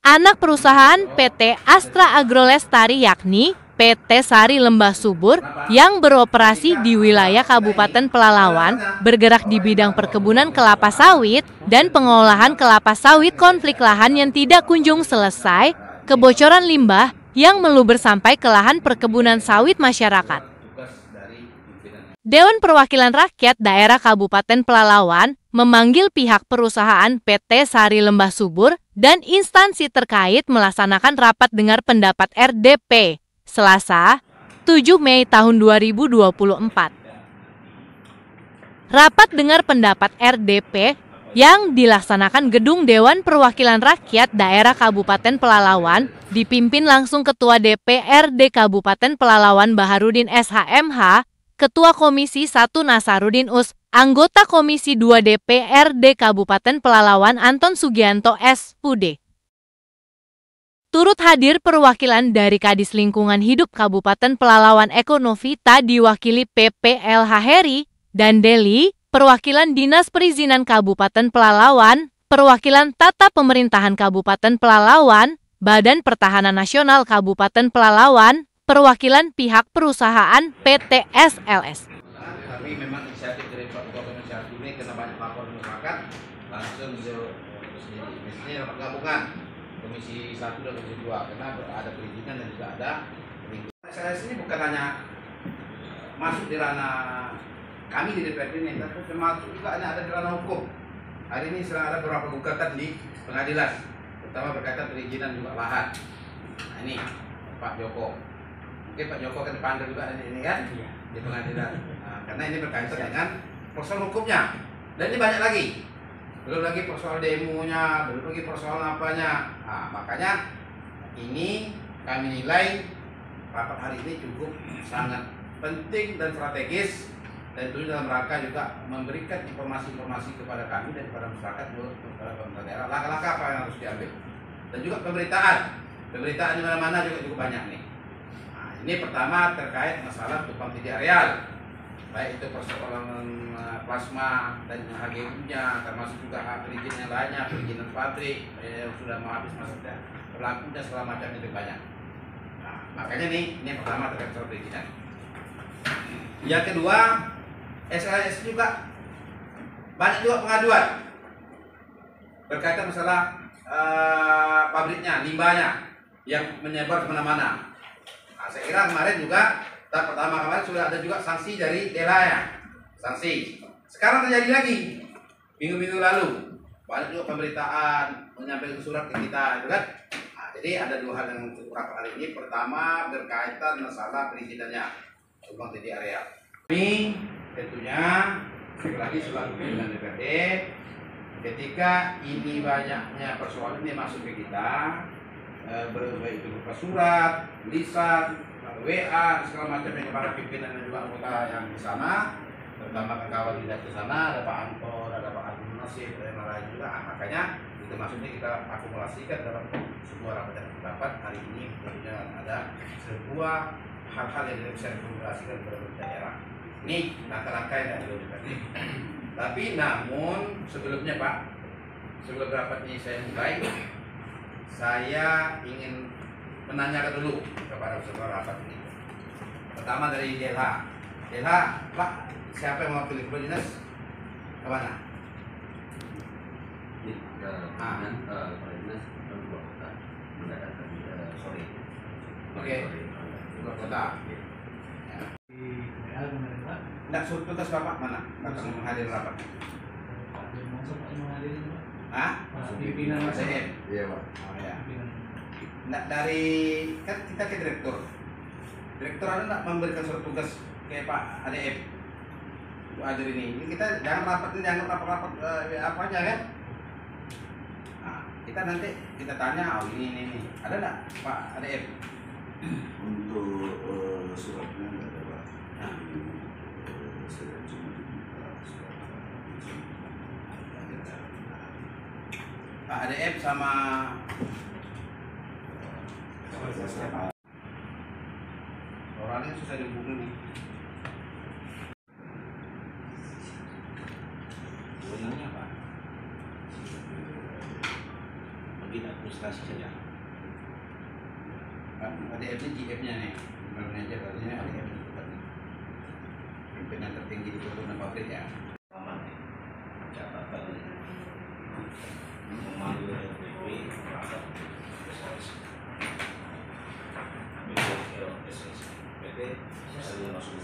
Anak perusahaan PT Astra Agrolestari yakni PT Sari Lembah Subur yang beroperasi di wilayah Kabupaten Pelalawan bergerak di bidang perkebunan kelapa sawit dan pengolahan kelapa sawit. Konflik lahan yang tidak kunjung selesai, kebocoran limbah yang meluber sampai ke lahan perkebunan sawit masyarakat. Dewan Perwakilan Rakyat Daerah Kabupaten Pelalawan memanggil pihak perusahaan PT Sari Lembah Subur dan instansi terkait melaksanakan rapat dengar pendapat RDP Selasa, 7 Mei tahun 2024. Rapat dengar pendapat RDP yang dilaksanakan Gedung Dewan Perwakilan Rakyat Daerah Kabupaten Pelalawan dipimpin langsung Ketua DPRD Kabupaten Pelalawan Baharudin SHMH, Ketua Komisi 1 Nasarudin Us, anggota Komisi 2 DPRD Kabupaten Pelalawan Anton Sugianto S.Pd. Turut hadir perwakilan dari Kadis Lingkungan Hidup Kabupaten Pelalawan Eko Novita diwakili PPLH Heri dan Deli, perwakilan Dinas Perizinan Kabupaten Pelalawan, perwakilan Tata Pemerintahan Kabupaten Pelalawan, Badan Pertahanan Nasional Kabupaten Pelalawan, perwakilan pihak perusahaan PT SLS. Tapi memang inisiatif dari Pak Ketua Komisaris ini karena banyak laporan masyarakat langsung misalnya rapat gabungan Komisi 1 dan Komisi 2 karena ada perizinan dan juga ada lingkungan. SLS ini bukan hanya masuk di ranah kami di DPRD ini, tapi termasuk juga ada di ranah hukum. Hari ini sedang ada beberapa gugatan di pengadilan, terutama berkaitan perizinan juga lahan. Nah ini Pak Joko. Mungkin Pak Joko akan dipanggil juga ini kan di pengadilan. Nah, karena ini berkaitan dengan persoalan hukumnya. Dan ini banyak lagi. Belum lagi persoalan demonya, belum lagi persoalan apanya. Nah, makanya ini kami nilai rapat hari ini cukup sangat penting dan strategis. Dan itu dalam rangka juga memberikan informasi-informasi kepada kami dan kepada masyarakat kepada pemerintah daerah. Langkah-langkah apa yang harus diambil. Dan juga pemberitaan. Pemberitaan di mana-mana juga cukup banyak nih. Ini pertama terkait masalah tumpang tindih areal, baik itu persoalan plasma dan HGU-nya, termasuk juga perizinan yang lainnya, perizinan pabrik yang sudah mau habis masa berlakunya segala macam itu banyak. Nah, makanya ini pertama terkait soal perizinan. Yang kedua, SLS juga banyak juga pengaduan berkaitan masalah pabriknya, limbahnya yang menyebar kemana-mana. Nah, saya kira kemarin juga tahap pertama kemarin sudah ada juga sanksi dari DLH ya, sanksi. Sekarang terjadi lagi minggu-minggu lalu banyak juga pemberitaan menyampaikan surat ke kita, itu kan. Nah, jadi ada dua hal yang cukup rapat hari ini. Pertama berkaitan masalah perizinannya tumpang tindih area. Kami tentunya sekali lagi selaku pimpinan DPRD, ketika ini banyaknya persoalan ini masuk ke kita. Baik itu berupa surat, tulisan, WA, segala macam yang para pimpinan dan juga anggota yang di sana, terutama kawan dinas di sana, ada Pak Anton, ada Pak Abdul Nasir, dan lain juga. Nah, makanya itu maksudnya kita akumulasikan dalam sebuah rapat yang pendapat hari ini. Tentunya ada sebuah hal-hal yang bisa diakumulasikan kepada daerah. Ini langkah-langkah yang dilakukan. Tapi namun sebelumnya Pak, sebelum rapat ini saya mulai, saya ingin menanyakan dulu kepada saudara rapat ini. Pertama dari DLH. DLH, Pak, siapa yang mewakili Kepala Dinas? Kemana? Kepala Dinas dua kota mendadak tadi sore. Oke, dua kota. Tidak suruh tugas Bapak mana? Bapak menghadiri rapat. Hah? Pimpinan ACM. Iya, Pak. Oh ya. Nah, dari kan kita ke direktur. Direktur ada nggak memberikan surat tugas ke Pak ADM? Hadir ini. Ini kita jangan rapat ini, jangan rapat apa aja kan? Nah, kita nanti kita tanya, oh ini. Ada nggak Pak ADM? Untuk suratnya nggak ada, Pak. Nah. Saya cuma diminta surat. Pak ADM sama orangnya susah dihubungi nih. Sebenarnya Pak. pimpinan administrasi saja. ADF-nya GF-nya nih, manajer artinya ADF pimpinan tertinggi di Kota Pabrik ya. Aman ya. Catatan memanggil RDP atau spesialis PT saya masuk.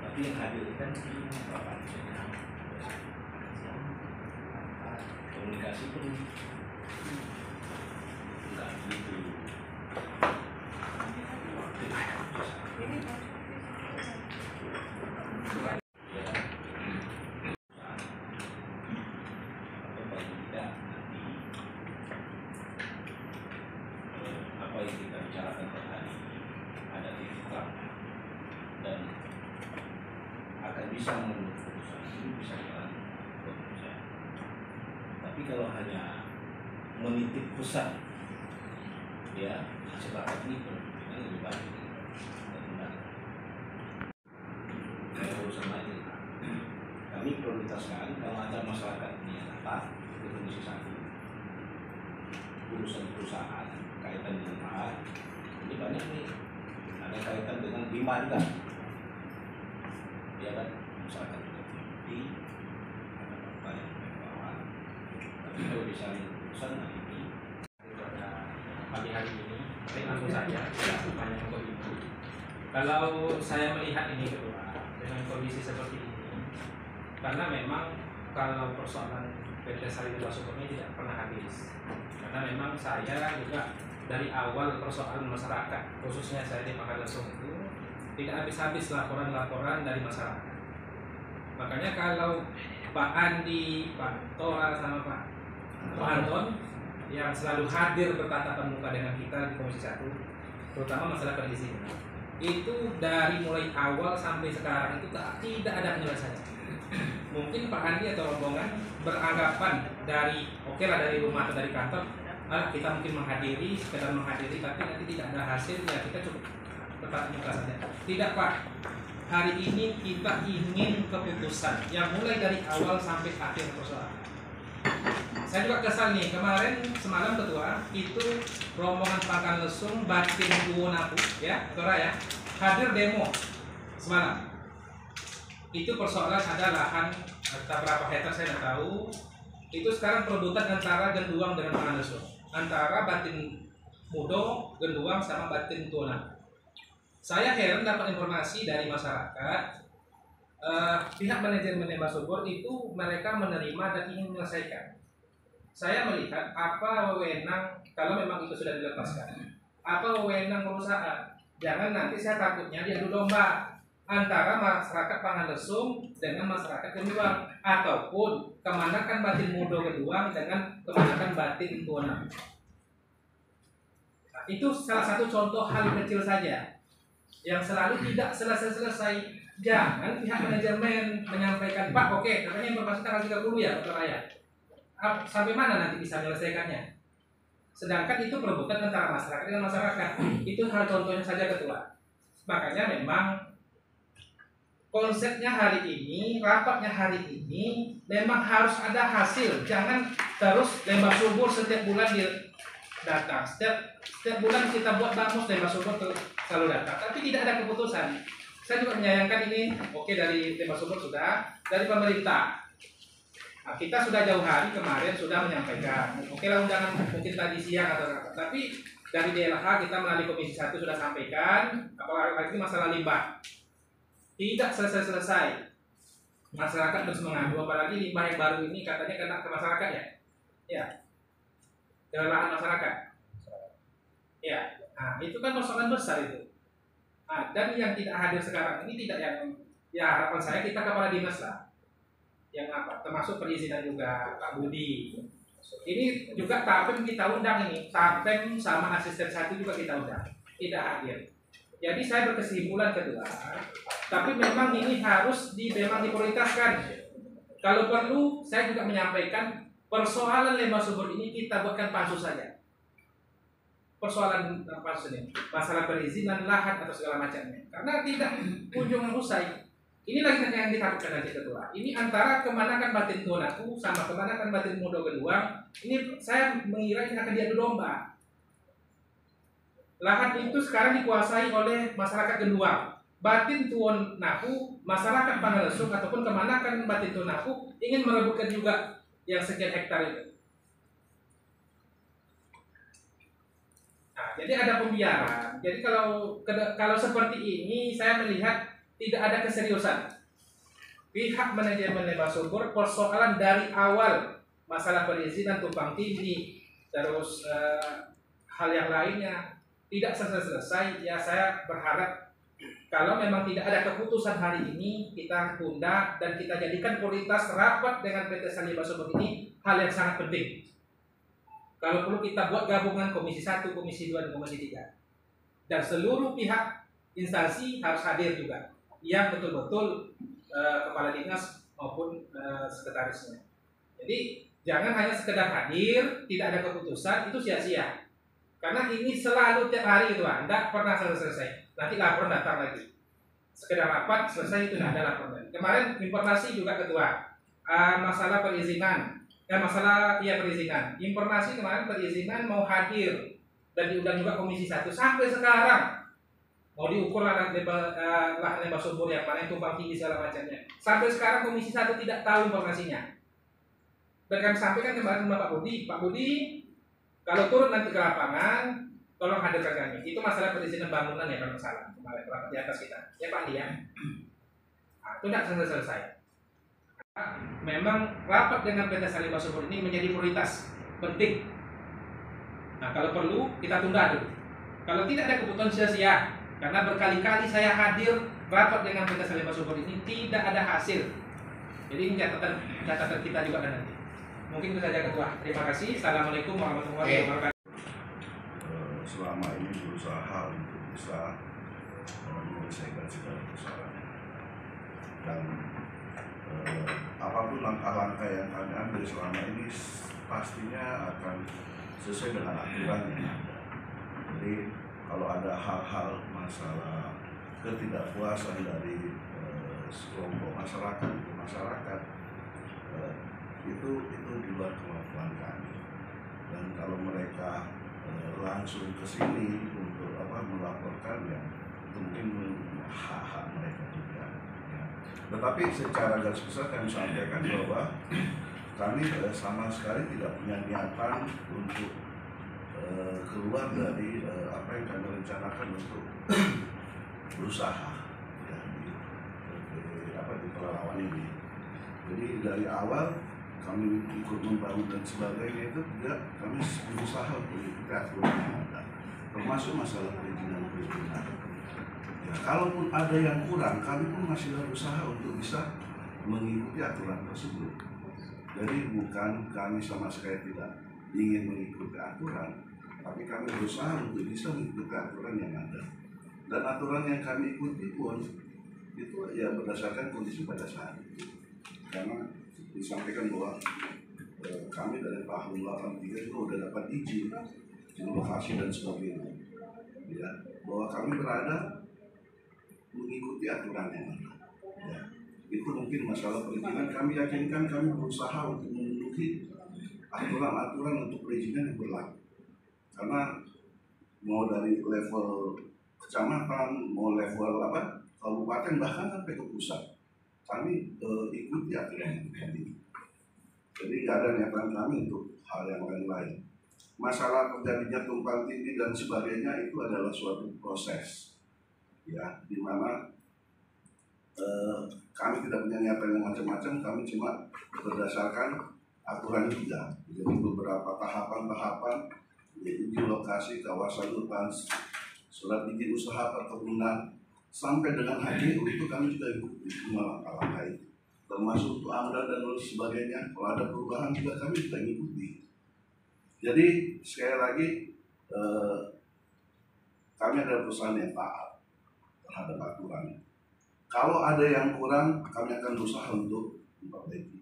Tapi yang hadir kan Bapak komunikasi pun enggak gitu. Apa yang kita bicarakan pada hari ini ada titik terang dan akan bisa menurut keputusan ini bisa jalan keputusan. Tapi kalau hanya menitip pesan, ya sepakat ini kemungkinan lebih baik dan benar. Urusan lain kami prioritaskan kalau ada masyarakat ini yang datang ke Komisi 1 urusan perusahaan kaitan dengan mahal ini banyak nih, ada kaitan dengan demand kan, ya kan, masyarakat juga tinggi, ada banyak bawah. Tapi kalau misalnya urusan nah ini pagi hari ini, saya langsung saja banyak untuk ibu. Kalau saya melihat ini kedua dengan kondisi seperti ini, karena memang kalau persoalan PT Sari Basuki ini tidak pernah habis, karena memang saya juga dari awal persoalan masyarakat, khususnya saya di Makassar itu tidak habis-habis laporan-laporan dari masyarakat. Makanya kalau Pak Andi, Pak Tora, sama Pak Anton yang selalu hadir bertatapan muka dengan kita di Komisi 1, terutama masalah perizinan, itu dari mulai awal sampai sekarang itu tidak ada penyelesaian. Mungkin Pak Andi atau rombongan beranggapan dari dari rumah atau dari kantor, kita mungkin menghadiri, sekedar menghadiri, tapi nanti tidak ada hasil, ya kita cukup tetap muka saja. Tidak Pak, hari ini kita ingin keputusan yang mulai dari awal sampai akhir persoalan. Saya juga kesal nih, kemarin semalam ketua itu rombongan Pangkal Lesung, Batin Buwonapu, ya, Tora ya, hadir demo semalam. Itu persoalan ada lahan entah berapa hektar saya tidak tahu. Itu sekarang perebutan antara Genduang dengan Pangkal Lesung, antara Batin Mudo, Genduang sama Batin Buwonapu. Saya heran dapat informasi dari masyarakat, pihak manajemen Lembah Subur itu mereka menerima dan ingin menyelesaikan. Saya melihat apa wewenang kalau memang itu sudah dilepaskan, apa wewenang perusahaan. Jangan nanti saya takutnya diadu domba antara masyarakat Pangkal Lesung dengan masyarakat Genduang, ataupun kemanakan Batin Mudo Genduang dengan kemanakan Batin Buwonapu. Nah, itu salah satu contoh hal kecil saja yang selalu tidak selesai-selesai. Jangan pihak manajemen menyampaikan, Pak, oke, katanya informasi tanggal 30 ya, Pak Raya. Sampai mana nanti bisa menyelesaikannya? Sedangkan itu perebutan antara masyarakat dengan masyarakat. Itu hal contohnya saja ketua. Makanya memang konsepnya hari ini, rapatnya hari ini memang harus ada hasil. Jangan terus Lembah Subur setiap bulan datang. Setiap bulan kita buat bamus Lembah Subur selalu datang, tapi tidak ada keputusan. Saya juga menyayangkan ini. Oke, dari Lembah Subur sudah, dari pemerintah. Nah, kita sudah jauh hari kemarin sudah menyampaikan. Oke lah, undangan mungkin tadi siang atau apa. Tapi dari DLH kita melalui Komisi 1 sudah sampaikan, apalagi masalah limbah. Tidak selesai-selesai. Masyarakat terus mengadu, apalagi limbah yang baru ini katanya kena ke masyarakat ya. Ya. Dengan lahan masyarakat. Ya. Nah, itu kan persoalan besar itu. Nah, dan yang tidak hadir sekarang ini tidak yang, ya harapan saya kita kepala dinas lah. Yang apa? Termasuk perizinan juga Pak Budi. Ini juga Tapem kita undang ini. Tapem sama asisten 1 juga kita undang. Tidak hadir. Jadi saya berkesimpulan kedua, tapi memang ini harus memang diprioritaskan. Kalau perlu, saya juga menyampaikan persoalan Lembah Subur ini kita buatkan pansus saja. Persoalan pansus ini, masalah perizinan lahan atau segala macamnya. Karena tidak kunjung usai. Ini lagi yang ditakutkan nanti ketua. Ini antara Kemanakan Batin Tuanaku sama Kemanakan Batin Mudo Geduang. Ini saya mengira ini akan diadu domba. Lahan itu sekarang dikuasai oleh masyarakat Geduang. Batin Tuanaku, masyarakat Pangalesung ataupun Kemanakan Batin Tuanaku ingin merebutkan juga yang sekian hektar itu. Nah, jadi ada pembiaran. Jadi kalau seperti ini saya melihat tidak ada keseriusan. Pihak manajemen Lembah Subur persoalan dari awal masalah perizinan tumpang tindih terus hal yang lainnya tidak selesai. Ya saya berharap kalau memang tidak ada keputusan hari ini kita tunda dan kita jadikan prioritas rapat dengan PT Sal Lembah Subur ini hal yang sangat penting. Kalau perlu kita buat gabungan Komisi 1, Komisi 2, dan Komisi 3. Dan seluruh pihak instansi harus hadir juga. Yang betul-betul kepala dinas maupun sekretarisnya. Jadi jangan hanya sekedar hadir, tidak ada keputusan, itu sia-sia. Karena ini selalu tiap hari itu, tidak pernah selesai. Nanti laporan datang lagi. Sekedar rapat selesai itu tidak ada laporan. Kemarin informasi juga ketua masalah perizinan. Perizinan. Informasi kemarin perizinan mau hadir dan diundang juga Komisi 1 sampai sekarang. Mau diukur lahan Lembah Subur yang mana yang tumpang tinggi segala macamnya. Sampai sekarang Komisi 1 tidak tahu informasinya. Dan kami sampaikan kemarin sama Pak Budi, kalau turun nanti ke lapangan, tolong hadirkan kami. Itu masalah perizinan bangunan ya kalau salah. Kemarin rapat di atas kita. Ya Pak Andi ya. Nah, itu tidak selesai. Memang rapat dengan PT Sal Lembah Subur ini menjadi prioritas penting. Nah, kalau perlu kita tunda dulu. Kalau tidak ada keputusan sia-sia. Karena berkali-kali saya hadir rapat dengan PT Sal Lembah Subur ini tidak ada hasil. Jadi ini catatan kita juga nanti. Mungkin itu saja ketua. Terima kasih. Assalamualaikum warahmatullahi wabarakatuh. Selama ini berusaha untuk bisa menyelesaikan segala persoalan dan apapun langkah-langkah yang kami ambil selama ini pastinya akan sesuai dengan aturan yang ada. Jadi kalau ada hal-hal masalah ketidakpuasan dari sekelompok masyarakat itu di luar kemampuan kami. Dan kalau mereka langsung ke sini untuk melaporkan ya itu mungkin hak mereka juga. Ya. Tetapi secara garis besar kami sampaikan bahwa kami sama sekali tidak punya niatan untuk keluar dari apa yang kami rencanakan untuk berusaha ya, di Pelalawan ini. Jadi dari awal kami ikut membangun dan sebagainya itu tidak kami berusaha untuk mengikuti aturan yang ada, termasuk masalah perizinan. Ya, kalaupun ada yang kurang, kami pun masih berusaha untuk bisa mengikuti aturan tersebut. Jadi bukan kami sama sekali tidak ingin mengikuti aturan, tapi kami berusaha untuk bisa mengikuti aturan yang ada. Dan aturan yang kami ikuti pun itu ya berdasarkan kondisi pada saat itu. Karena disampaikan bahwa kami dari tahun 83 itu sudah dapat izin lokasi dan sebagainya. Ya, bahwa kami berada mengikuti aturan yang ada. Ya, itu mungkin masalah perizinan. Kami yakinkan kami berusaha untuk memenuhi aturan-aturan untuk perizinan yang berlaku. Karena mau dari level kecamatan, mau level kabupaten, bahkan sampai ke pusat, kami ikuti aturan ini. Jadi nggak ada niatan kami untuk hal yang lain-lain. Masalah terjadinya tumpang tindih dan sebagainya itu adalah suatu proses, ya, di mana kami tidak punya niatan yang macam-macam. Kami cuma berdasarkan aturan juga. Jadi beberapa tahapan-tahapan, yaitu di lokasi kawasan hutan, surat izin usaha perkebunan, sampai dengan HGU itu kami juga ikuti semua langkah-langkah itu, termasuk untuk AMDA dan sebagainya. Kalau ada perubahan juga kami juga ikuti. Jadi sekali lagi kami adalah perusahaan yang taat terhadap aturan. Kalau ada yang kurang, kami akan berusaha untuk memperbaiki.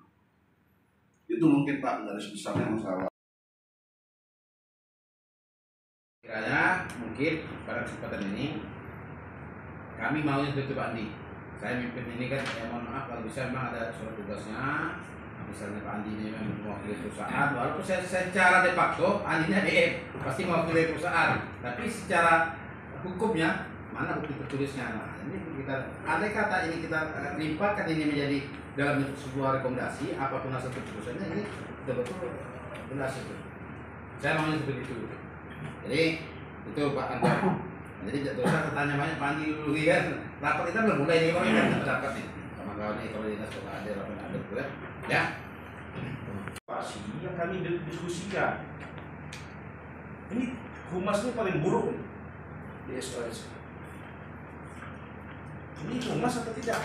Itu mungkin Pak garis besarnya masalah. Kiranya mungkin pada kesempatan ini kami maunya seperti Pak Andi, saya mimpin ini kan, ya mohon maaf kalau bisa memang ada surat tugasnya. Misalnya Pak Andi ini memang mewakili perusahaan, walaupun saya secara de facto Andinya DM pasti mewakili perusahaan, tapi secara hukumnya mana bukti tertulisnya. Nah, ini kita andai kata ini kita limpahkan ini menjadi dalam bentuk sebuah rekomendasi, apapun hasil keputusannya ini betul-betul jelas itu. Saya maunya seperti itu. Jadi itu Pak Andi. Jadi tidak usah tanya banyak Pak Andi dulu kan. Rapat kita belum mulai nih, kalau kita berdapat nih sama kawan ini, kalau dinas kota ada rapat ada juga. Ya. Pasti yang kami diskusikan. Ini humas ini paling buruk di SOS. Ini humas atau tidak?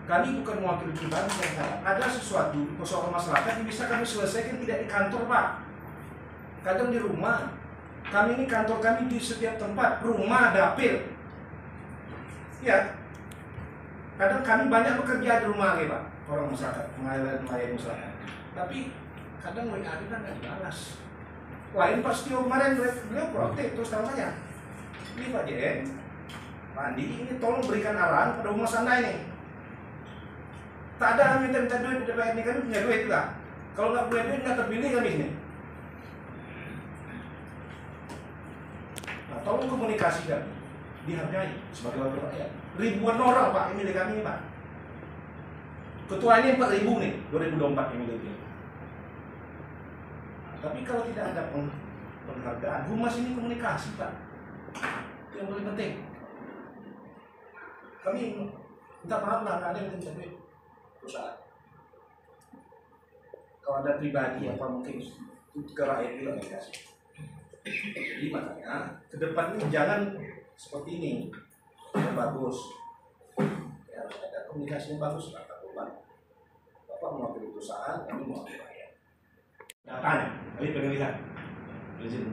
Kami bukan mewakili pribadi yang ada sesuatu persoalan masyarakat yang bisa kami selesaikan tidak di kantor, Pak. Kadang di rumah. Kami ini kantor kami di setiap tempat, rumah, dapil. Ya. Kadang kami banyak bekerja di rumah, ya, Pak. Orang masyarakat, melayani masyarakat. Tapi kadang WA kita nggak dibalas. Lain pas Tio kemarin beliau protes terus terang saya. Ini Pak JN, Pak Andi, ini tolong berikan arahan pada humas Anda ini. Tak ada kami minta duit di DPR ini, kami punya duit juga. Kalau nggak punya duit nggak terpilih kami ini. Nah, tolong komunikasikan, dihargai sebagai wakil rakyat. Ribuan orang Pak yang milik kami ini, Pak. Ketua ini 4.000 nih, 2024 yang milik ini. Nah, tapi kalau tidak ada penghargaan, humas ini komunikasi, Pak. Itu yang paling penting. Kami minta maaf lah, nggak ada yang minta duit perusahaan. Kalau ada pribadi apa mungkin itu ke rakyat juga nggak dikasih. Jadi makanya ke depan ini jangan seperti ini, yang bagus. Ya, harus ada komunikasi yang bagus, Pak. Bapak mewakili perusahaan, kami mewakili rakyat. Datanya, kami pengen lihat presiden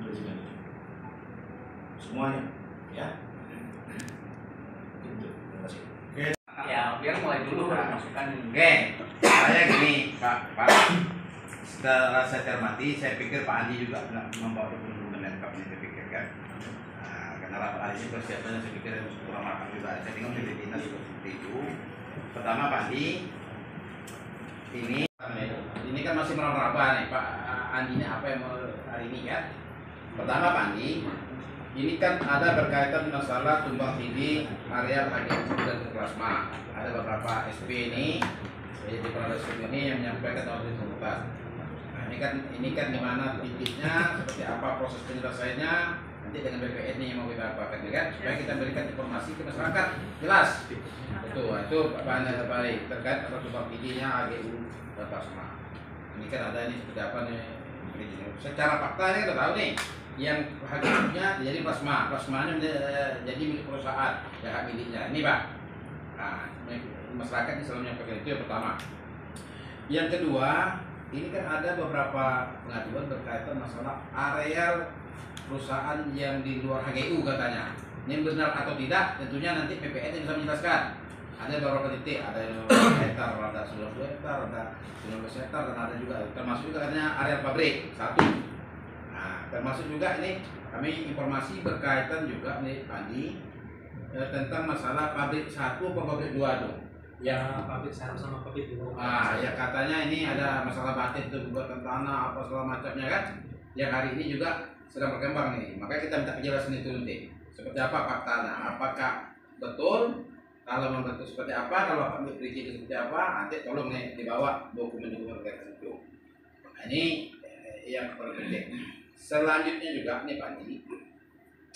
semuanya, ya. Terima kasih. Ya, biar mulai dulu lah masukan. Oke, saya gini Pak. Setelah saya cermati, saya pikir Pak Andi juga nggak membawa dokumen lengkap ini, saya pikir kan. Nah, karena rapat hari ini persiapannya saya pikir kurang matang juga. Saya tengok di dinas seperti itu. Pertama Pak Andi, ini kan masih meraba-raba nih Pak Andi, apa yang mau hari ini kan. Pertama Pak Andi, ini kan ada berkaitan masalah tumpang tindih area bagian dan plasma. Ada beberapa SP ini, jadi para SP ini yang menyampaikan oleh ditemukan. Nah, ini kan di mana titiknya, seperti apa proses penyelesaiannya, nanti dengan BPN ini yang mau kita apakan, kan? Supaya kita berikan informasi ke masyarakat jelas. Itu bahan yang terbaik terkait tumpang tindihnya AGU dan plasma. Ini kan ada ini seperti apa nih? Secara fakta ini kita tahu nih. Yang haknya jadi plasmanya jadi milik perusahaan, ya hak miliknya ini Pak. Nah, masyarakat ini selalu menyampaikan itu yang pertama. Yang kedua, ini kan ada beberapa pengaduan berkaitan masalah areal perusahaan yang di luar HGU katanya. Ini benar atau tidak? Tentunya nanti PPN yang bisa menjelaskan. Ada beberapa titik, ada 1 hektar, ada 12 hektar, ada 19 hektar, dan ada juga termasuk juga katanya areal pabrik 1. Termasuk juga ini kami informasi berkaitan juga nih Andi tentang masalah pabrik 1 atau pabrik 2 tuh. Ya, pabrik 1 sama pabrik 2. Ya katanya ini ada masalah batin tuh, gugatan tanah apa segala macamnya kan. Yang hari ini juga sedang berkembang nih. Makanya kita minta penjelasan itu nanti. Seperti apa faktanya? Apakah betul? Kalau memang betul seperti apa? Kalau kami berizin seperti apa? Nanti tolong nih dibawa dokumen-dokumen terkait itu. Nah, ini yang paling penting. Selanjutnya juga nih Pak Andi,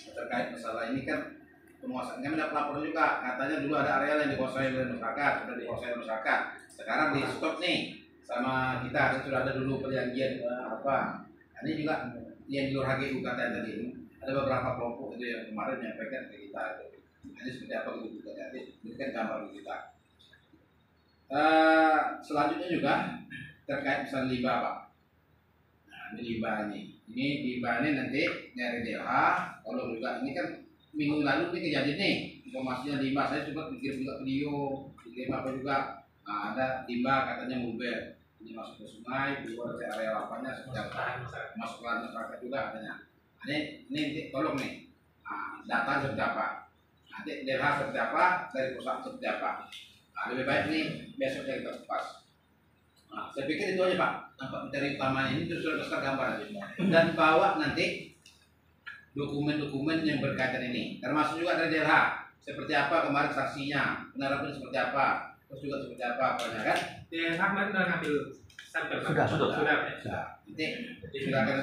terkait masalah ini kan penguasaan, kami dapat laporan juga katanya dulu ada areal yang dikuasai oleh masyarakat, sudah dikuasai oleh masyarakat, sekarang di stop nih sama kita, sudah ada dulu perjanjian apa. Ini juga yang di luar HGU katanya tadi, ada beberapa kelompok itu yang kemarin menyampaikan ke kita. Ini seperti apa gitu kita nanti berikan gambar ke kita. Selanjutnya juga terkait misalnya limbah Pak. Limbah ini limbah ini nanti dari DLH. Kalau juga ini kan minggu lalu ini kejadian nih informasinya limbah, saya coba bikin juga video apa juga. Nah, ada limbah katanya mobil ini masuk ke sungai, keluar ke area lapangnya masuk ke masyarakat juga katanya. Ini tolong nih data seperti apa. nanti DLH seperti apa, dari perusahaan seperti apa. Nah, lebih baik nih besoknya kita kupas. Nah, saya pikir itu aja Pak, nampak materi utamanya ini sudah besar gambar aja. Dan bawa nanti dokumen-dokumen yang berkaitan ini, termasuk juga dari DLH, seperti apa kemarin saksinya, penerapan seperti apa, terus juga seperti apa, apanya kan? DLH kemarin udah ngambil sampel Pak? Sudah. Sudah.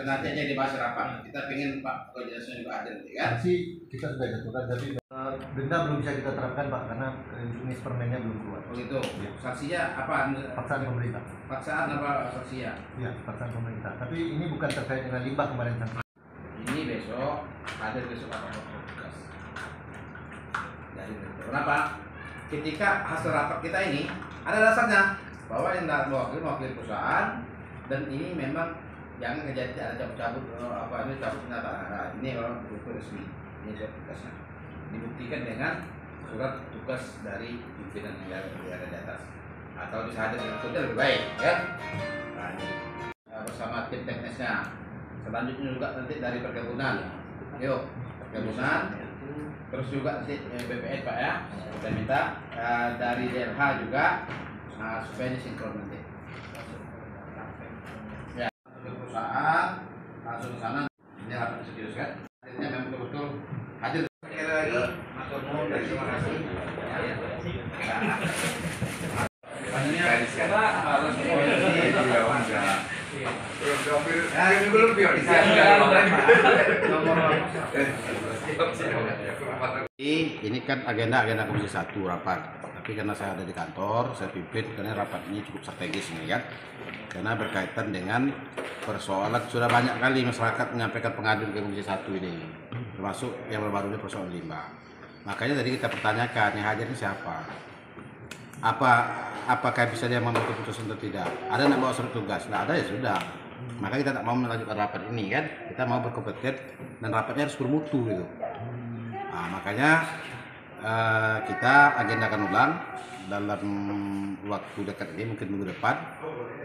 Nanti aja dibahas rapat. Kita pengen Pak kejelasan juga ada nanti kan? Sanksi kita sudah jatuhkan, tapi denda belum bisa kita terapkan Pak karena ini permennya belum keluar. Oh gitu. Ya. Saksinya apa? Paksaan pemerintah. Paksaan apa saksinya? Ya, paksaan pemerintah. Tapi ini bukan terkait dengan limbah kemarin sanksi. Ini besok ada besok apa tugas dari direktur. Kenapa? Ketika hasil rapat kita ini ada dasarnya bahwa yang mewakili perusahaan dan ini memang jangan kejadian ada cabut-cabut cabut pernyataan. Ini orang betul resmi. Ini surat tugasnya. Dibuktikan dengan surat tugas dari pimpinan yang ada di atas. Atau bisa hadir direkturnya lebih baik, ya. Nah, ini bersama tim teknisnya. Selanjutnya juga nanti dari perkebunan. Yuk, perkebunan. Terus juga nanti BPN Pak ya. Kita minta dari DLH juga supaya ini sinkron nanti. Ya, perusahaan langsung ke sana. Ini rapat serius kan? Akhirnya memang betul-betul hadir. Sekali lagi, Mas Tomo, terima kasih. Ini kan agenda Komisi 1 rapat, tapi karena saya ada di kantor, saya pimpin karena rapat ini cukup strategis ini kan, karena berkaitan dengan persoalan sudah banyak kali masyarakat menyampaikan pengaduan ke Komisi 1 ini, termasuk yang baru-baru ini persoalan limbah. Makanya tadi kita pertanyakan yang hadir ini siapa? Apakah bisa dia membuat keputusan atau tidak? Ada nak bawa surat tugas? Tidak ada ya sudah. Maka kita tak mau melanjutkan rapat ini kan? Kita mau berkompeten dan rapatnya harus bermutu gitu. Nah, makanya kita agendakan ulang dalam waktu dekat ini, mungkin minggu depan.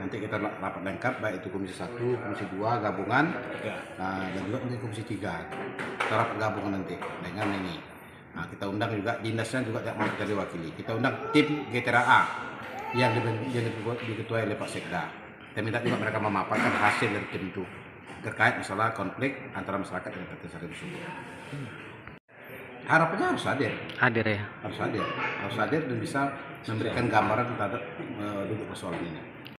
Nanti kita rapat lengkap baik itu Komisi 1, Komisi 2 gabungan, dan juga nanti Komisi 3. Kita rapat gabungan nanti dengan ini. Nah, kita undang juga dinasnya juga tidak mau kita diwakili. Kita undang tim GTRA yang diketuai oleh Pak Sekda. Kita minta juga mereka memaparkan hasil dari tim itu terkait masalah konflik antara masyarakat dan PT Sari tersebut. Harapannya harus hadir. Hadir ya. Harus hadir dan bisa memberikan gambaran terhadap duduk persoalan ini.